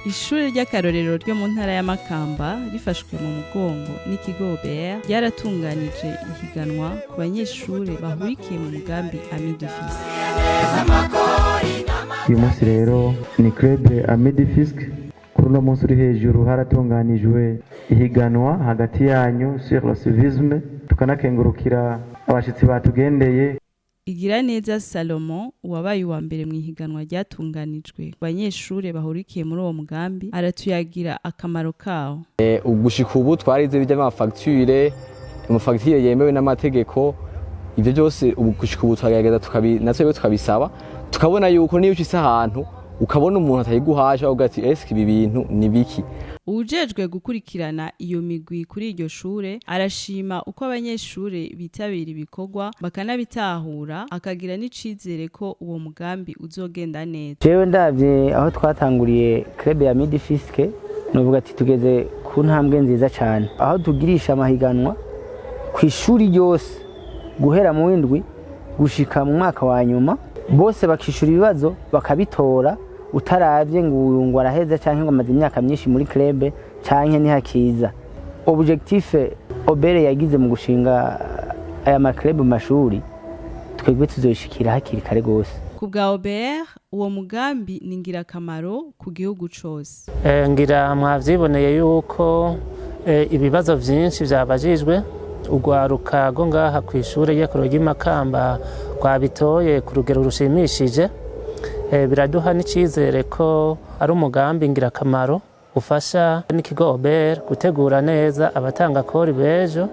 Ishure ry'akarorero ryo mu ntara ya Makamba rifashwe mu mugongo n'ikigo OBR ryaratunganije ihiganwa ku banyeshure bahurikiye mu mugambi Amidifis. Uyu munsi rero ni club Amidifis. Kuri uno munsi uri hejuru haratunganijwe ihiganwa hagati yanyu sur le civisme, tukanakengurukira abashitsi batugendeye. Igiraneza Salomon wabaye uwa mbere mu ihiganwa ryatunganijwe ku banyeshure bahurikiye muri uwo mugambi aratuyagira akamaro kawo. Ugushika ubu twarize by'amafacture, amafacture yemewe n'amategeko, ivyo byose ugushika ubu twagerageza natwe tukabisaba, tukabona yuko niyo ucise ahantu ukabona umuntu atayiguhasha ugati eske ibi bintu ni biki. Ujejwe gukurikirana iyo migwi kuri iryo shure arashima uko abanyeshure bitabira ibikorwa bakanabitahura, akagira n'icizere ko uwo mugambi uzogenda neza. Jewe ndavye aho twatanguriye club ya Midifiske, novuga ati tugeze ku ntambwe nziza cyane, aho tugirisha amahiganwa ku ishuri ryose guhera mu windwi gushika mu mwaka wa nyuma, bose bakishura ibibazo bakabitora, utaravye ngo araheza canke ngo amaze imyaka myinshi muri club canke ni hakiza. Objectif Obere yagize mu gushinga aya ma club mu mashuri, twebwe tuzoshikira hakiri kare gose. Ku bwa Obere uwo mugambi ni ngirakamaro ku gihugu cose. Ngira mwavyiboneye yuko ibibazo vyinshi vyabajijwe, ugwaruka go ngaha ku ishure y'akarorero ry'Imakamba rwabitoye ku rugero rushimishije. Biraduha n'icizere ko ari umugambi ngirakamaro ufasha n'ikigo OBR gutegura neza abatanga kori bejo.